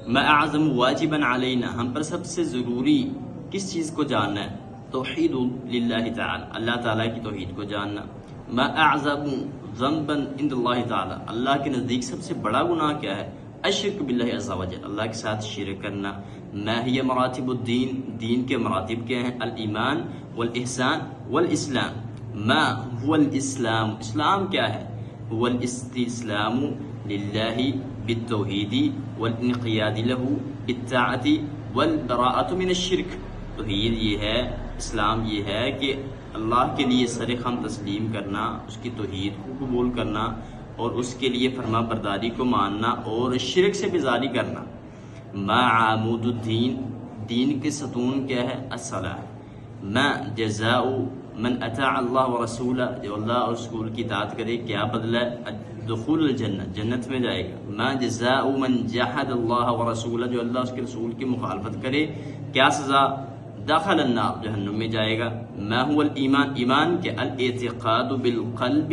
ما اعظم واجبا علینا، ہم پر سب سے ضروری کس چیز کو جاننا ہے؟ توحید للہ تعالی، اللہ تعالیٰ کی توحید کو جاننا۔ ما اعظم ذنبا عند اللہ تعالی، اللہ کے نزدیک سب سے بڑا گناہ کیا ہے؟ الشرک باللہ عز وجل، اللہ کے ساتھ شرک کرنا۔ ما ہی مراتب الدین، دین کے مراتب کیا ہیں؟ الایمان والاحسان والاسلام۔ ما هو الاسلام، اسلام کیا ہے؟ هو الاستسلام للہ بالتوحید والانقیاد له بالطاعۃ والبراءۃ من الشرک۔ توحید یہ ہے، اسلام یہ ہے کہ اللہ کے لیے سر خم تسلیم کرنا، اس کی توحید کو قبول کرنا اور اس کے لیے فرما برداری کو ماننا اور شرک سے بیزاری کرنا۔ ما عمود الدین، دین کے ستون کیا ہے؟ الصلاۃ۔ ما جزاء من اطاع اللہ ورسولہ، جو اللہ اور رسول کی اطاعت کرے کیا بدلہ ہے؟ دخول الجنہ، جنت میں جائے گا۔ ما جزاء من جحد اللہ ورسولہ، جو اللہ اس کے رسول کی مخالفت کرے کیا سزا؟ دخل النار، جہنم میں جائے گا۔ ما هو الایمان، ایمان کے الاعتقاد بالقلب،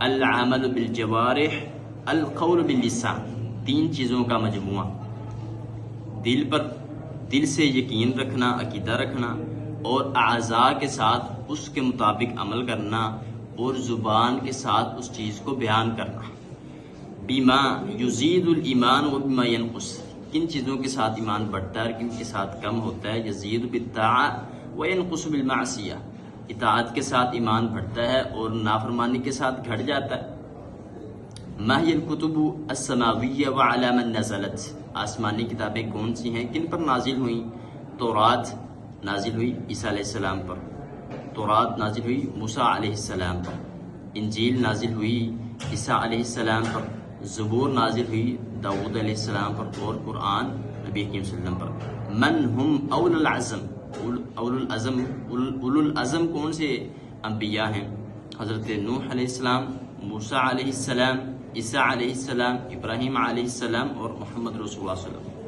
العمل بالجوارح، القول باللسان، تین چیزوں کا مجموعہ۔ دل پر، دل سے یقین رکھنا، عقیدہ رکھنا، اور اعضاء کے ساتھ اس کے مطابق عمل کرنا، اور زبان کے ساتھ اس چیز کو بیان کرنا۔ بما یزید الایمان و بما ینقص، کن چیزوں کے ساتھ ایمان بڑھتا ہے اور کن کے ساتھ کم ہوتا ہے؟ یزید بالطاعۃ و ینقص بالمعصیہ، اطاعت کے ساتھ ایمان بڑھتا ہے اور نافرمانی کے ساتھ گھٹ جاتا ہے۔ ما ہی الکتب السماویہ وعلی من نزلت، آسمانی کتابیں کون سی ہیں، کن پر نازل ہوئیں؟ تورات نازل ہوئی عیسیٰ علیہ السلام پر، تورات نازل ہوئی موسیٰ علیہ السلام پر، انجیل نازل ہوئی عیسیٰ علیہ السلام پر، زبور نازل ہوئی داؤد علیہ السلام پر، اور قرآن نبی کریم صلی اللہ علیہ وسلم پر۔ من ہم اول العزم، اول العزم کون سے انبیاء ہیں؟ حضرت نوح علیہ السلام، موسیٰ علیہ السلام، عیسیٰ علیہ السلام، ابراہیم علیہ السلام اور محمد رسول اللہ صلی اللہ علیہ وسلم۔